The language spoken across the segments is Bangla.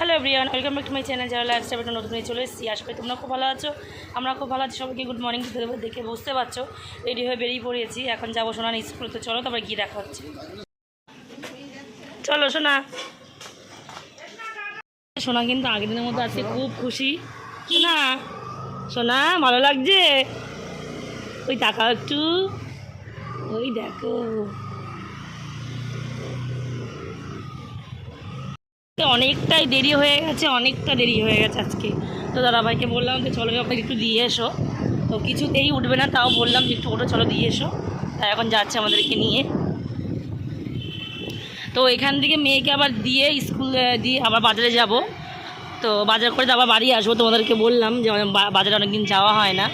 Hello everyone, welcome back to my channel. যারা লাইফস্টাইল একটা নতুন চলে এসেছি। আশা করি তোমরা খুব ভালো আছো, আমরা খুব ভালো আছি। সবাইকে গুড মর্নিং। দেখে বুঝতে পারছো রেডি হয়ে বেরিয়ে পড়েছি। এখন যাবো সোনার স্কুলে। তো চলো তারপরে গিয়ে দেখা হচ্ছে। চলো সোনা। সোনা কিন্তু আগের দিনের মধ্যে আজকে খুব খুশি। সোনা সোনা ভালো লাগছে? ওই তাকাও একটু, ওই দেখো। অনেকটাই দেরি হয়ে গেছে, অনেকটা দেরি হয়ে গেছে আজকে। তো দাদাভাইকে বললাম যে চলো আপনাকে একটু দিয়ে এসো। তো কিছুতেই উঠবে না, তাও বললাম যে একটু ওটা চলো দিয়ে এসো। তাই এখন যাচ্ছে আমাদেরকে নিয়ে। তো এখান থেকে মেয়েকে আবার দিয়ে স্কুলে দিয়ে আবার বাজারে যাব। তো বাজার করে আবার বাড়ি আসবো। তোমাদেরকে বললাম যে বাজারে অনেকদিন যাওয়া হয় না।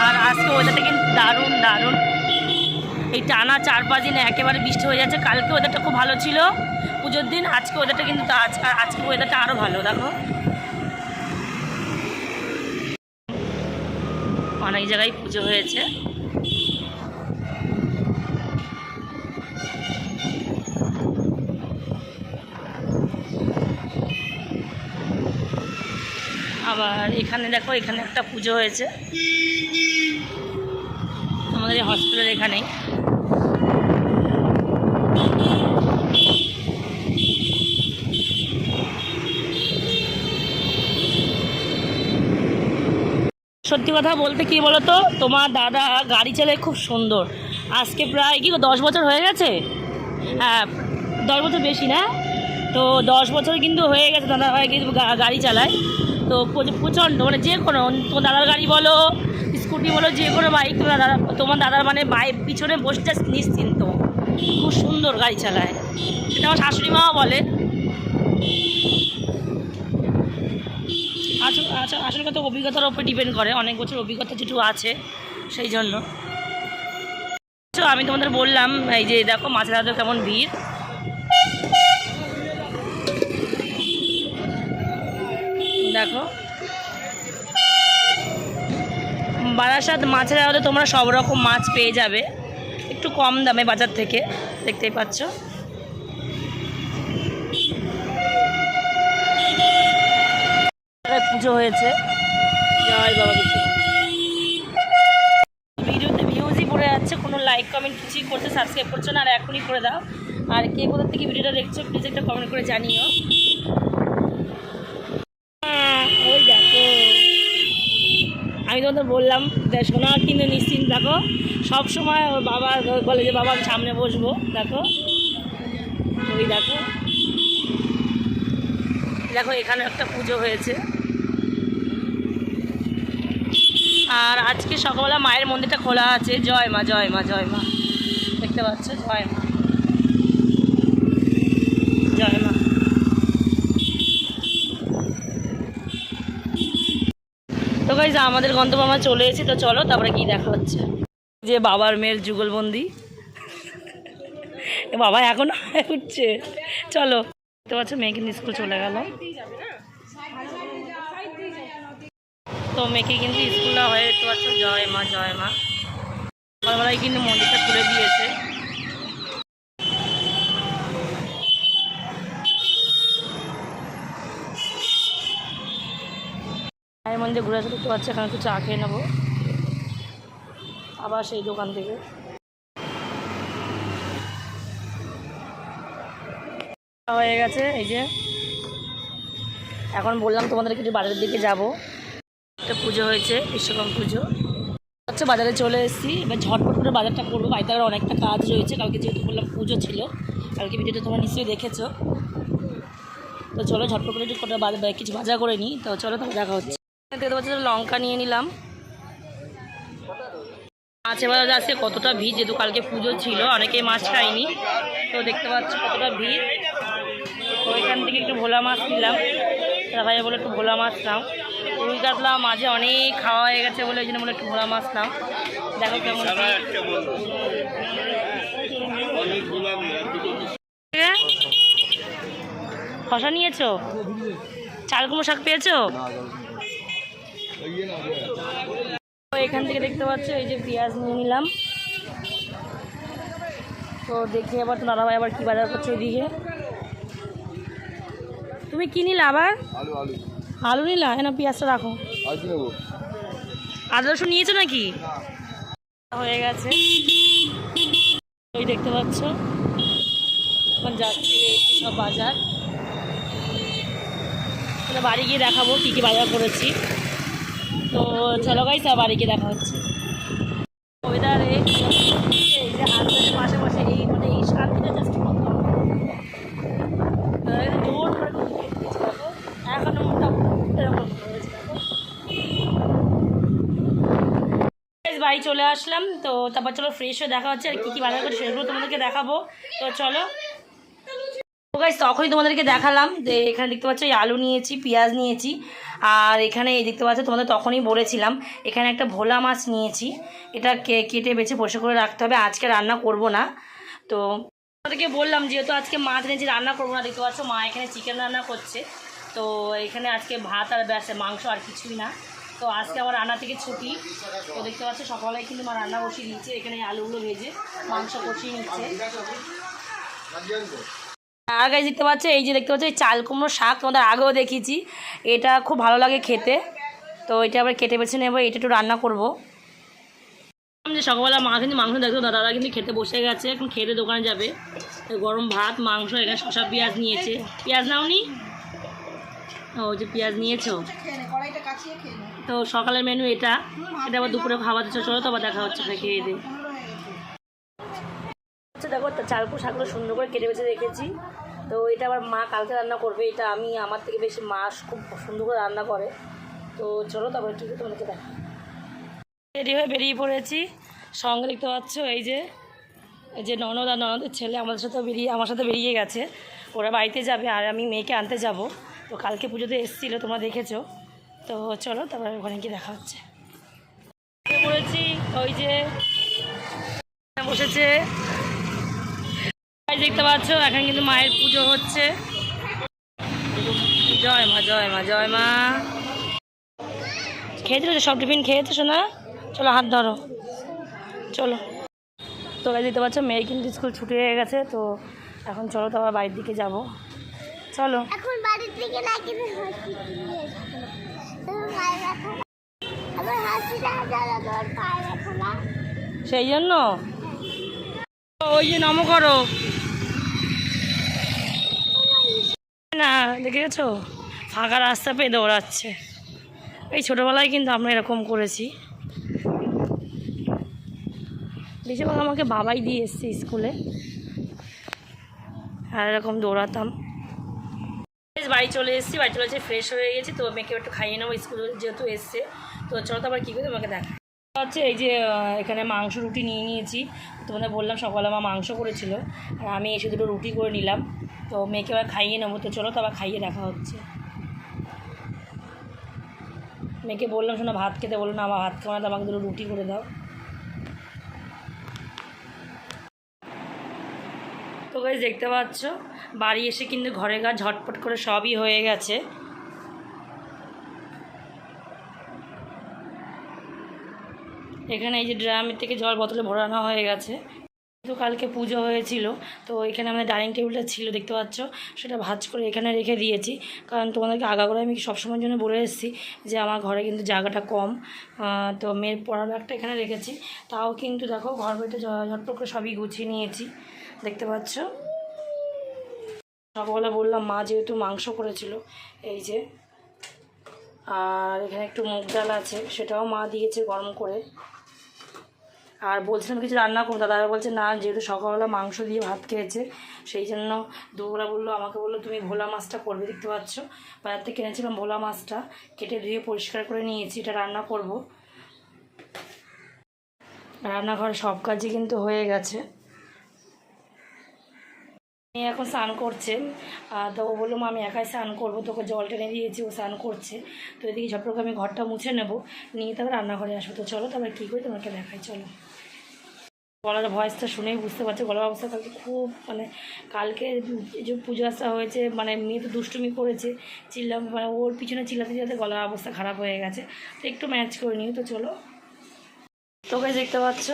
আর আজকে ওয়েদারটা কিন্তু দারুণ দারুণ। এই টানা 4-5 দিন একেবারে বৃষ্টি হয়ে যাচ্ছে। কালকে ওয়েদারটা খুব ভালো ছিল পুজোর দিন। আজকে ওয়েদারটা কিন্তু আজকে ওয়েদারটা আরও ভালো। দেখো অনেক জায়গায় পুজো হয়েছে। আবার এখানে দেখো, এখানে একটা পুজো হয়েছে আমাদের এই হসপিটালের এখানেই। সত্যি কথা বলতে কি বলো তো, তোমার দাদা গাড়ি চালায় খুব সুন্দর। আজকে প্রায় কি 10 বছর হয়ে গেছে। হ্যাঁ 10 বছর বেশি না, তো 10 বছর কিন্তু হয়ে গেছে দাদা ভাই কিন্তু গাড়ি চালায়। তো প্রচণ্ড মানে যে কোনো তোমার দাদার গাড়ি বলো, স্কুটি বলো, যে কোনো বাইক তোমার দাদার মানে বাইক পিছনে বসতে নিশ্চিন্ত। খুব সুন্দর গাড়ি চালায়, সেটা আমার শাশুড়ি মাও বলে। আসল কথা অভিজ্ঞতার উপর ডিপেন্ড করে, অনেক বছর অভিজ্ঞতা যেটু আছে সেই জন্য। আমি তোমাদের বললাম এই যে দেখো মাছের হাতে কেমন ভিড়। দেখো বারাসাত মাছের আড়তে তোমরা সব রকম মাছ পেয়ে যাবে একটু কম দামে বাজার থেকে। দেখতেই পাচ্ছ পুজো হয়েছে। জয় বাবা কিছু ভিডিওতে ভিউজই পড়ে যাচ্ছে, কোনো লাইক কমেন্ট কিছুই করতে সাবস্ক্রাইব করছো না। আর এখনই করে দাও। আর কে কোথা থেকে ভিডিওটা দেখছো প্লিজ একটা কমেন্ট করে জানিও। ওই দেখো আমি তোমাদের বললাম সোনা কিন্তু নিশ্চিন্ত। দেখো সবসময় ওর বাবা বলে যে বাবা আমি সামনে বসবো। দেখো ওই দেখো দেখো এখানে একটা পুজো হয়েছে। আর আজকে সকালবেলা মায়ের মন্দিরটা খোলা আছে। জয় মা জয় মা জয় মা, দেখতে পাচ্ছ? জয় মা জয় মা। তো গাইজ আমাদের গন্তব্য আমরা চলে এসেছি। তো চলো তারপরে কি দেখা হচ্ছে। যে বাবার মেয়ের যুগলবন্দি, বাবা এখনো উঠছে। চলো দেখতে পাচ্ছ মেয়ে কিন্তু স্কুল চলে গেল। তো মেয়েকে কিন্তু স্কুলটা হয়ে দেখতে পাচ্ছ। জয় মা জয় মা। সকালবেলায় কিন্তু মন্দিরটা খুলে দিয়েছে। মায়ের মন্দিরে ঘুরে আসতে দেখতে পাচ্ছি। এখানে একটু চা খেয়ে নেবো আবার সেই দোকান থেকে। হয়ে গেছে এই যে, এখন বললাম তোমাদেরকে একটু বাজারের দিকে যাবো। একটা পুজো হয়েছে, বিশ্বকর্মা পুজো হচ্ছে। বাজারে চলে এসেছি। এবার ঝটপট করে বাজারটা করবো। বাড়িতে আর অনেকটা কাজ রয়েছে। কালকে যেহেতু বললাম পুজো ছিল, কালকে ভিডিওটা তোমরা নিশ্চয়ই দেখেছো। তো চলো ঝটপট করে একটু কিছু বাজার করে নিই। তো চলো তাহলে দেখা হচ্ছে। দেখতে পাচ্ছি লঙ্কা নিয়ে নিলাম। মাছের বাজারে আজকে কতটা ভিড়, যেহেতু কালকে পুজো ছিল অনেকেই মাছ খায়নি। তো দেখতে পাচ্ছি কতটা ভিড়। তো এখান থেকে একটু ভোলা মাছ নিলাম। দাদা ভাই বলে একটু ভোলা মাছ নাও। রুই কাতলা মাঝে অনেক খাওয়া হয়ে গেছে বলে ওই জন্য বলে একটু ভোলা মাছ নাও। দেখো কেমন শশা নিয়েছো? চাল কুমড়ো শাক পেয়েছো? এখান থেকে দেখতে পাচ্ছ এই যে পেঁয়াজ নিয়ে নিলাম। তো দেখি আবার তো দাদাভাই আবার কী বাজার করছে ওইদিকে। তুমি কী নিলে আবার? আলু আলু আলু নিলা? না পেঁয়াজটা রাখো। আদা রসুন নিয়েছো নাকি? হয়ে গেছে ওই দেখতে পাচ্ছ এখন যাচ্ছি সব বাজার। বাড়ি গিয়ে দেখাবো কী কী বাজার করেছি। তো চলো গাইস বাড়ি গিয়ে দেখা হচ্ছে। ওয়েদারে এই যে হাসপাতালের পাশাপাশি এই মানে এই শান্তিটা জাস্ট জোর করে দেখো এখনো মোটামুটি এরকম হয়েছে। বাড়ি চলে আসলাম। তো তারপর চলো ফ্রেশ হয়ে দেখা হচ্ছে আর কী কী বাজার করছি সেগুলো তোমাদেরকে দেখাবো। তো চলো গাইস তখনই তোমাদেরকে দেখালাম যে এখানে দেখতে পাচ্ছ এই আলু নিয়েছি, পেঁয়াজ নিয়েছি, আর এখানে এই দেখতে পাচ্ছ তোমাদের তখনই বলেছিলাম এখানে একটা ভোলা মাছ নিয়েছি। এটা কেটে বেছে পরিষ্কার করে রাখতে হবে, আজকে রান্না করব না। তো তোমাদেরকে বললাম যেহেতু আজকে মাছ এনেছি রান্না করবো না, দেখতে পাচ্ছ মা এখানে চিকেন রান্না করছে। তো এখানে আজকে ভাত আর ব্যাস মাংস আর কিছুই না। তো আজকে আমার রান্না থেকে ছুটি। তো দেখতে পাচ্ছ সকালে কিন্তু মা রান্না বসিয়ে দিচ্ছে, এখানে আলুগুলো ভেজে মাংস কষিয়ে নিচ্ছে। আর গাছ দেখতে পাচ্ছ এই যে দেখতে পাচ্ছ এই চাল কুমড়ো শাক তোমাদের আগেও দেখিয়েছি, এটা খুব ভালো লাগে খেতে। তো এটা আবার কেটে বেছে নেবো, এটা একটু রান্না করবো। যে সকালবেলা মা কিন্তু মাংস দেখতো, দাদা কিন্তু খেতে বসে গেছে, এখন খেতে দোকানে যাবে। গরম ভাত মাংস, এখানে শসা পেঁয়াজ নিয়েছে। পেঁয়াজ নাওনি? ও যে পেঁয়াজ নিয়েছো। তো সকালের মেনু এটা, এটা আবার দুপুরে খাওয়া দিচ্ছ। চলো তো আবার দেখা হচ্ছে খেয়ে দিয়ে। দেখো চালকু শাকগুলো সুন্দর করে কেটে বেছে রেখেছি। তো এটা আবার মা কালকে রান্না করবে, এটা আমি আমার থেকে বেশি মা খুব সুন্দর করে রান্না করে। তো চলো তারপরে কী তোমাদেরকে দেখা। রেডি হয়ে বেরিয়ে পড়েছি, সঙ্গে দেখতে পাচ্ছ এই যে ননদ আর ননদের ছেলে আমার সাথে বেরিয়ে গেছে। ওরা বাড়িতে যাবে আর আমি মেয়েকে আনতে যাব। তো কালকে পুজোতে এসেছিলো তোমরা দেখেছো। তো চলো তারপরে ওখানে গিয়ে দেখা হচ্ছে। পড়েছি ওই যে বসেছে দেখতে পাচ্ছ, এখন কিন্তু মায়ের পুজো হচ্ছে। জয় মা জয় মা জয় মা। খেয়েছিল তো সব টিফিন খেয়েছো না? চলো হাত ধরো চলো। তো দেখতে পাচ্ছ মেয়ে কিন্তু স্কুল ছুটি হয়ে গেছে। তো এখন চলো তো আবার বাড়ির দিকে যাব। চলো এখন বাড়ির দিকে না কিন্তু সেই জন্য ওই যে নম করো না, দেখে গেছো ফাঁকা রাস্তা পেয়ে দৌড়াচ্ছে। এই ছোটোবেলায় কিন্তু আমরা এরকম করেছি। বেশিরভাগ আমাকে বাবাই দিয়ে এসছে স্কুলে, আর এরকম দৌড়াতাম। বাড়ি চলে এসেছি, বাড়ি চলে এসে ফ্রেশ হয়ে গেছি। তো মেয়েকে একটু খাইয়ে নেবো, স্কুলে যেহেতু এসছে। তো চলো তো আবার কী করে তোমাকে দেখা হচ্ছে। এই যে এখানে মাংস রুটি নিয়ে নিয়েছি, তোমাদের বললাম সকালে মা মাংস করেছিল, আর আমি এসে দুটো রুটি করে নিলাম। তো মেয়েকে আবার খাইয়ে নেবো। তো চলো তো আবার খাইয়ে দেখা হচ্ছে। মেয়েকে বললাম শোনো ভাত খেতে, বললো না আমার ভাত খাওয়া না, আমাকে দুটো রুটি করে দাও। তো গাইস দেখতে পাচ্ছ বাড়ি এসে কিন্তু ঘরের কাজ ঝটপট করে সবই হয়ে গেছে। এখানে এই যে ড্রামের থেকে জল বোতলে ভরানো হয়ে গেছে। তো কালকে পুজো হয়েছিল, তো এখানে আমাদের ডাইনিং টেবিলটা ছিল দেখতে পাচ্ছ, সেটা ভাঁজ করে এখানে রেখে দিয়েছি। কারণ তোমাদেরকে আগাগোড়ায় আমি সবসময়ের জন্য বলে এসেছি যে আমার ঘরে কিন্তু জায়গাটা কম। তো মেয়ের পড়ার ব্যাগটা এখানে রেখেছি, তাও কিন্তু দেখো ঘর বাড়িতে ঝটপট করে সবই গুছিয়ে নিয়েছি দেখতে পাচ্ছ। সকালবেলা বললাম মা যেহেতু মাংস করেছিল এই যে, আর এখানে একটু মুগ ডাল আছে সেটাও মা দিয়েছে গরম করে। আর বলছিলাম কিছু রান্না করবো, দাদা বলছে না যেহেতু সকালবেলা মাংস দিয়ে ভাত খেয়েছে সেই জন্য দুপুরবেলা আমাকে বললো তুমি ভোলা মাছটা করবে। দেখতে পাচ্ছ বাজার থেকে কিনেছিলাম ভোলা মাছটা, কেটে ধুয়ে পরিষ্কার করে নিয়েছি, এটা রান্না করব। রান্নাঘরে সব কাজই কিন্তু হয়ে গেছে। মেয়ে এখন স্নান করছে, তো ও বললো আমি একাই স্নান করবো, তোকে জল টেনে দিয়েছি, ও স্নান করছে। তো এদিকে ঝটপট আমি ঘরটা মুছে নেবো, নিয়ে তারপর রান্নাঘরে আসবো। তো চলো তারপরে কী করি তোমাকে দেখাই চলো। গলার ভয়েসটা শুনেই বুঝতে পারছো গলার অবস্থা কালকে খুব মানে কালকে যে পুজো আসা হয়েছে, মানে মেয়ে তো দুষ্টুমি করেছে, মানে ওর পিছনে চিল্লাতে চিল্লাতে গলার অবস্থা খারাপ হয়ে গেছে। তো একটু ম্যাচ করে নিও। তো চলো তো গাইস দেখতে পাচ্ছ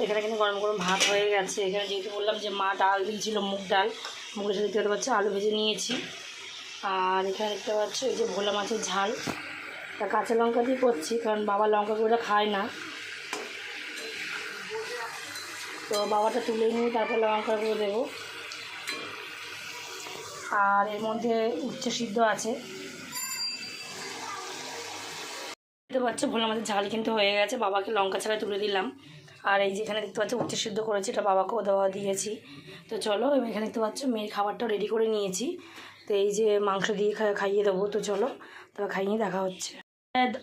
এখানে কিন্তু গরম গরম ভাত হয়ে গেছে। এখানে যেহেতু বললাম যে মা ডাল দিয়েছিল, মুগ ডাল, মুগের সাথে দেখতে পাচ্ছ আলু ভেজে নিয়েছি। আর এখানে দেখতে পাচ্ছ এই যে ভোলা মাছের ঝাল, তা কাঁচা লঙ্কা দিয়ে করছি কারণ বাবা লঙ্কা করে খায় না, তো বাবাটা তুলে নিয়ে তারপর লঙ্কা করে দেবো। আর এর মধ্যে উচ্চ সিদ্ধ আছে, দেখতে পাচ্ছ ভোলা মাছের ঝাল কিন্তু হয়ে গেছে, বাবাকে লঙ্কা ছাড়া তুলে দিলাম। আর এই যেখানে দেখতে পাচ্ছ উচ্চ সিদ্ধ করেছি, এটা বাবাকেও দেওয়া দিয়েছি। তো চলো এখানে দেখতে পাচ্ছ মেয়ের খাবারটাও রেডি করে নিয়েছি। তো এই যে মাংস দিয়ে খাইয়ে দেবো, তো চলো তবে খাইয়ে দেখা হচ্ছে।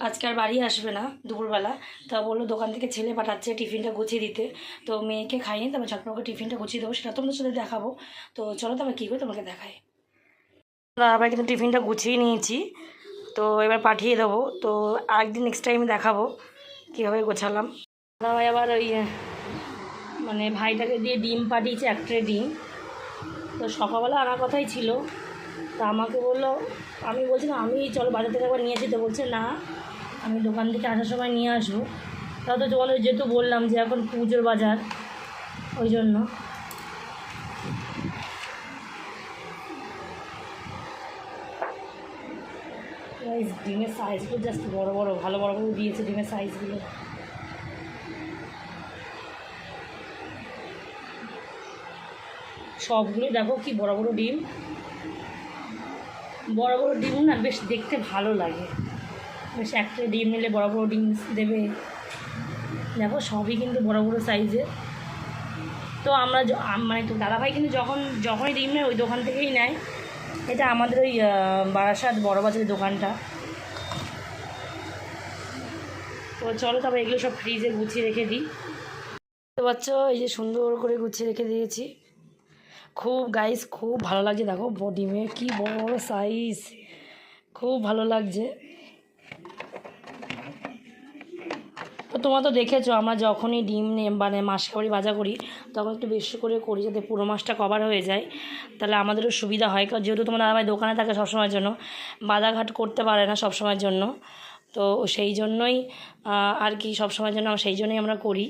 আজকে আর বাড়ি আসবে না দুপুরবেলা, তা বললো দোকান থেকে ছেলে পাঠাচ্ছে টিফিনটা গুছিয়ে দিতে, তো মেয়েকে খাইয়ে তারপর ঝটপট টিফিনটা গুছিয়ে দেবো, সেটা তোমাদের সাথে দেখাবো। তো চলো তবে কী করে তোমাকে দেখাই। আবার কিন্তু টিফিনটা গুছিয়ে নিয়েছি, তো এবার পাঠিয়ে দেবো। তো আরেকদিন নেক্সট টাইম দেখাবো কীভাবে গোছালাম। দাদাভাই আবার ওই মানে ভাইটাকে দিয়ে ডিম পাঠিয়েছে, এক ট্রে ডিম। তো সকালবেলা আনার কথাই ছিল, তা আমাকে বললো, আমি বলছি না আমি চলো বাজার থেকে একবার নিয়ে যেতে, বলছে না আমি দোকান থেকে আসার সময় নিয়ে আসবো। তা তো তোমাদের যেহেতু বললাম যে এখন পুজোর বাজার, ওই জন্য। ডিমের সাইজগুলো জাস্ট বড় বড়, ভালো বড় বড় দিয়েছে ডিমের সাইজগুলো। সবগুলোই দেখো কি বড় বড় ডিম, বড় বড় ডিম না বেশ দেখতে ভালো লাগে, বেশ একটা ডিম নিলে বড় বড় ডিম দেবে। দেখো সবই কিন্তু বড় বড় সাইজের। তো আমরা মানে তো দাদাভাই কিন্তু যখনই ডিম নেয় ওই দোকান থেকেই নেয়। এটা আমাদের ওই বারাসাত বড় বাজারের দোকানটা। তো চলো তবে এগুলো সব ফ্রিজে গুছিয়ে রেখে দিই। বুঝতে পারছো এই যে সুন্দর করে গুছিয়ে রেখে দিয়েছি। খুব গাইস খুব ভালো লাগছে, দেখো ডিমের কি বড় বড় সাইজ, খুব ভালো লাগছে। তো তোমরা তো দেখেছো আমরা যখনই ডিম মানে মাস কাবারি ভাজা করি তখন একটু বেশি করে করি যাতে পুরো মাছটা কভার হয়ে যায়, তাহলে আমাদেরও সুবিধা হয়। কারণ যেহেতু তোমার দাদাভাই দোকানে থাকে সবসময়ের জন্য, বাজারঘাট করতে পারে না সবসময়ের জন্য, তো সেই জন্যই আর কি সবসময়ের জন্য সেই জন্যই আমরা করি।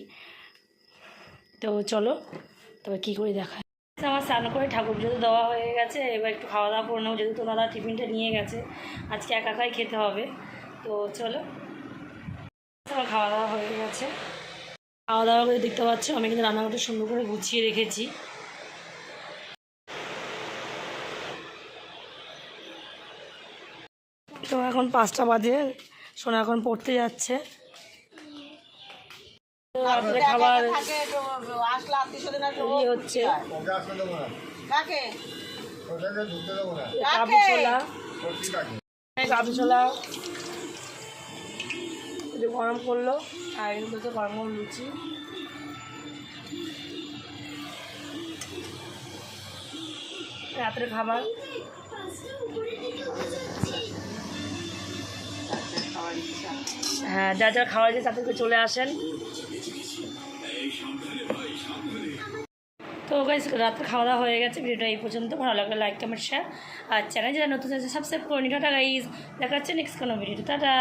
তো চলো তবে কী করে দেখা। আমার স্নান করে ঠাকুর পুজো দেওয়া হয়ে গেছে, এবার একটু খাওয়া দাওয়া করে নেবো, যেহেতু তো দাদা টিফিনটা নিয়ে গেছে, আজকে একা একাই খেতে হবে। তো চলো আমার খাওয়া দাওয়া হয়ে গেছে। খাওয়া দাওয়া করে দেখতে পাচ্ছ আমি কিন্তু রান্নাঘরটা সুন্দর করে গুছিয়ে রেখেছি। তো এখন 5টা বাজে, সোনা এখন পড়তে যাচ্ছে। রাত্রে খাবার হচ্ছে কাবলি ছোলা, কাবলি ছোলা একটু গরম করলো, আর এর মধ্যে গরম গরম লুচি। রাত্রে খাবার হ্যাঁ, যা যা খাওয়া যায় তাদেরকে চলে আসেন। তো গাইস রাত্রে খাওয়া দাওয়া হয়ে গেছে, ভিডিওটা এই পর্যন্ত। ভালো লাগলে লাইক কমেন্ট শেয়ার, আর চ্যানেল যারা নতুন আছে সাবস্ক্রাইব করে নি। টাটা গাইস, দেখা হচ্ছে নেক্সট কোনো ভিডিও। টাটা।